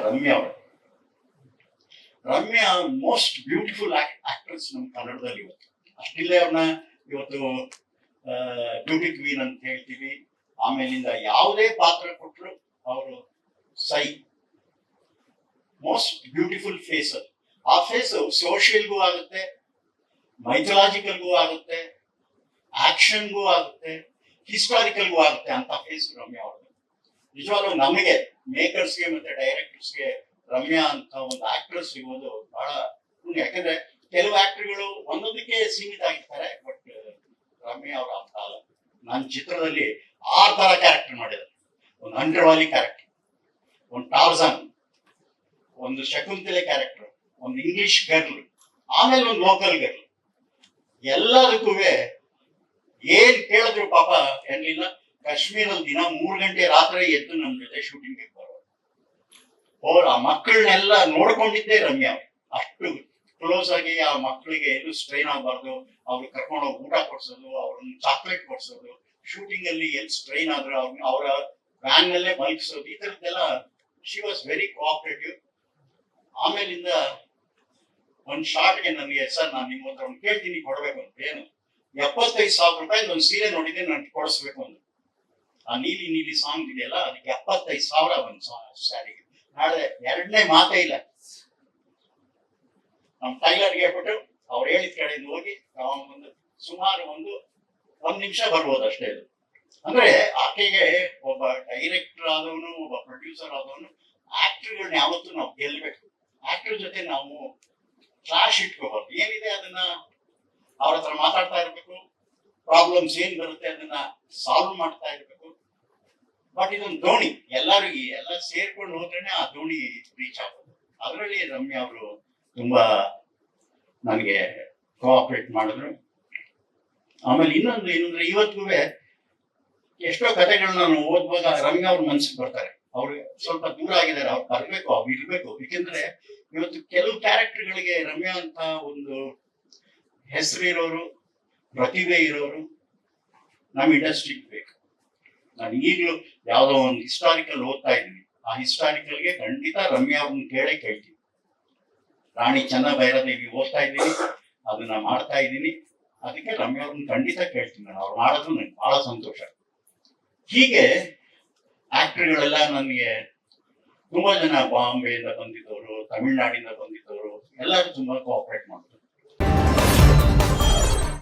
ರಮ್ಯಾ ಅವರು. Ramya most beautiful actress ನಮ್ಮ ಕನ್ನಡದಲ್ಲಿ ಇವತ್ತು. ಅಷ್ಟಿಲ್ಲೇ ಅವ್ರನ್ನ ಇವತ್ತು ಬ್ಯೂಟಿ ಕ್ವೀನ್ ಅಂತ ಹೇಳ್ತೀವಿ. ಆಮೇಲಿಂದ ಯಾವುದೇ ಪಾತ್ರ ಕೊಟ್ಟರು ಅವರು ಸೈ ಮೋಸ್ಟ್ ಬ್ಯೂಟಿಫುಲ್ ಫೇಸ್. ಅದು ಆ ಫೇಸ್ ಸೋಷಿಯಲ್ಗೂ ಆಗುತ್ತೆ, ಮೈಥಲಾಜಿಕಲ್ಗೂ ಆಗುತ್ತೆ, ಆಕ್ಷನ್ಗೂ ಆಗುತ್ತೆ, ಹಿಸ್ಟಾರಿಕಲ್ಗೂ ಆಗುತ್ತೆ ಅಂತ ಫೇಸ್ ರಮ್ಯಾ ಅವ್ರದ್ದು. ನಿಜವಾಗ್ಲೂ ನಮಗೆ ಮೇಕರ್ಸ್ಗೆ ಮತ್ತೆ ಡೈರೆಕ್ಟರ್ಸ್ಗೆ ರಮ್ಯಾ ಅಂತ ಒಂದು ಆಕ್ಟ್ರೆಸ್ ಸಿಗೋದು ಬಹಳ ಪುಣ್ಯ. ಯಾಕಂದ್ರೆ ಕೆಲವು ಆಕ್ಟರ್ಗಳು ಒಂದೊಂದಕ್ಕೆ ಸೀಮಿತ ಆಗಿರ್ತಾರೆ, ಬಟ್ ರಮ್ಯಾ ಅವ್ರ ಅಂತ ಅಲ್ಲ. ನನ್ನ ಚಿತ್ರದಲ್ಲಿ 6 ತರ ಕ್ಯಾರೆಕ್ಟರ್ ಮಾಡಿದ್ದಾರೆ. ಒಂದು ಅಂಡರ್ವಾಲಿ ಕ್ಯಾರೆಕ್ಟರ್, ಒಂದು ಟಾರ್ಜನ್, ಒಂದು ಶಕುಂತಲೆ ಕ್ಯಾರೆಕ್ಟರ್, ಒಂದು ಇಂಗ್ಲಿಷ್ ಗರ್ಲ್, ಆಮೇಲೆ ಒಂದು ಲೋಕಲ್ ಗರ್ಲ್. ಎಲ್ಲದಕ್ಕೂ ಏನ್ ಕೇಳಿದ್ರು ಪಾಪ ಎನ್ಲಿಲ್ಲ. ಕಾಶ್ಮೀರಲ್ಲಿ ದಿನ 3 ಗಂಟೆ ರಾತ್ರಿ ಎದ್ದು ನಮ್ಮ ಜೊತೆ ಶೂಟಿಂಗ್ ಬರೋರು. ಆ ಮಕ್ಕಳನ್ನೆಲ್ಲ ನೋಡ್ಕೊಂಡಿದ್ದೆ ರಮ್ಯಾ. ಅಷ್ಟು ಕ್ಲೋಸ್ ಆಗಿ ಆ ಮಕ್ಕಳಿಗೆ ಎಲ್ಲೂ ಸ್ಟ್ರೈನ್ ಆಗಬಾರ್ದು, ಅವ್ರಿಗೆ ಕರ್ಕೊಂಡೋಗಿ ಊಟ ಕೊಡ್ಸೋದು, ಅವ್ರನ್ನ ಚಾಕ್ಲೇಟ್ ಕೊಡ್ಸೋದು, ಶೂಟಿಂಗ್ ಅಲ್ಲಿ ಎಲ್ಲಿ ಸ್ಟ್ರೈನ್ ಆದ್ರೆ ಅವರ ವ್ಯಾನ್ ನಲ್ಲೇ ಮಲಗಿಸೋದು, ಈ ತರದ್ದೆಲ್ಲ ಶಿ ವಾಸ್ ವೆರಿ ಕೋಆಪರೇಟಿವ್. ಆಮೇಲಿಂದ ಒಂದ್ ಶಾರ್ಟ್ಗೆ ನನಗೆ, ಸರ್ ನಾನು ನಿಮ್ಮ ಹತ್ರ ಒಂದು ಕೇಳ್ತೀನಿ ಕೊಡ್ಬೇಕು ಅಂತ. ಏನು 75,000 ರೂಪಾಯಿ ಒಂದು ಸೀರೆ ನೋಡಿದ್ರೆ ನನ್ಗೆ ಕೊಡಿಸ್ಬೇಕು ಅಂತ. ಆ ನೀಲಿ ನೀಲಿ ಸಾಂಗ್ ಇದೆಯಲ್ಲ, ಅದಕ್ಕೆ 75,000 ಒಂದು ಸ್ಯಾರಿಗೆ. ನಾಳೆ 2ನೇ ಮಾತೇ ಇಲ್ಲ. ನಮ್ ಟೈಲರ್ಗೆ ಹೇಳ್ಬಿಟ್ಟು ಅವ್ರು ಹೇಳಿದ ಕಡೆಯಿಂದ ಹೋಗಿ ಒಂದು ಸುಮಾರು ಒಂದು ನಿಮಿಷ ಬರ್ಬೋದು ಅಷ್ಟೇ. ಇದು ಅಂದ್ರೆ ಆಕೆಗೆ ಒಬ್ಬ ಡೈರೆಕ್ಟರ್ ಆದವನು, ಒಬ್ಬ ಪ್ರೊಡ್ಯೂಸರ್ ಆದವನು, ಆಕ್ಟರ್ಗಳನ್ನ ಯಾವತ್ತೂ ನಾವು ಗೆಲ್ಬೇಕು. ಆಕ್ಟರ್ ಜೊತೆ ನಾವು ಕ್ಲಾಶ್ ಇಟ್ಕೋಬಾರ್ದು. ಏನಿದೆ ಅದನ್ನ ಅವ್ರ ಹತ್ರ ಮಾತಾಡ್ತಾ ಇರ್ಬೇಕು. ಪ್ರಾಬ್ಲಮ್ಸ್ ಏನ್ ಬರುತ್ತೆ ಅದನ್ನ ಸಾಲ್ವ್ ಮಾಡ್ತಾ ಇರ್ಬೇಕು. ಬಟ್ ಇದೊಂದು ದೋಣಿ, ಎಲ್ಲ ಸೇರ್ಕೊಂಡು ಹೋದ್ರೇನೆ ಆ ದೋಣಿ ರೀಚ್ ಆಗೋದು. ಅದರಲ್ಲಿ ರಮ್ಯಾ ಅವರು ತುಂಬಾ ನನಗೆ ಕೋಆಪರೇಟ್ ಮಾಡಿದ್ರು. ಆಮೇಲೆ ಇನ್ನೊಂದು ಏನಂದ್ರೆ, ಇವತ್ತಿಗೂ ಎಷ್ಟೋ ಕಥೆಗಳನ್ನ ನಾನು ಓದುವಾಗ ರಮ್ಯಾ ಅವ್ರ ಮನ್ಸಿಗೆ ಬರ್ತಾರೆ. ಅವ್ರು ಸ್ವಲ್ಪ ದೂರ ಆಗಿದ್ದಾರೆ, ಅವ್ರು ಬರ್ಬೇಕು, ಅವ್ರು ಇರ್ಬೇಕು. ಯಾಕೆಂದ್ರೆ ಇವತ್ತು ಕೆಲವು ಕ್ಯಾರೆಕ್ಟರ್ಗಳಿಗೆ ರಮ್ಯಾ ಅಂತ ಒಂದು ಹೆಸರು ಇರೋರು, ಪ್ರತಿಭೆ ಇರೋರು ನಮ್ಮ ಇಂಡಸ್ಟ್ರಿಗೆ ಬೇಕು. ನಾನು ಈಗಲೂ ಯಾವುದೋ ಒಂದು ಹಿಸ್ಟಾರಿಕಲ್ ಓದ್ತಾ ಇದ್ದೀನಿ. ಆ ಹಿಸ್ಟಾರಿಕಲ್ಗೆ ಖಂಡಿತ ರಮ್ಯಾ ಅವ್ರನ್ನ ಕೇಳ್ತೀನಿ. ರಾಣಿ ಚೆನ್ನಭೈರಾದೇವಿ ಓದ್ತಾ ಇದ್ದೀನಿ, ಅದನ್ನ ಮಾಡ್ತಾ ಇದ್ದೀನಿ. ಅದಕ್ಕೆ ರಮ್ಯಾ ಅವ್ರನ್ನ ಖಂಡಿತ ಕೇಳ್ತೀನಿ ನಾನು. ಅವ್ರು ಮಾಡೋದು ನನಗೆ ಬಹಳ ಸಂತೋಷ. ಹೀಗೆ ಆಕ್ಟರ್ಗಳೆಲ್ಲ ನನಗೆ ತುಂಬಾ ಜನ ಬಾಂಬೆಯಿಂದ ಬಂದಿದ್ದವರು, ತಮಿಳ್ನಾಡಿಂದ ಬಂದಿದ್ದವರು ಎಲ್ಲರೂ ತುಂಬಾ ಕೋಆಪರೇಟ್ ಮಾಡ್ತಾರೆ.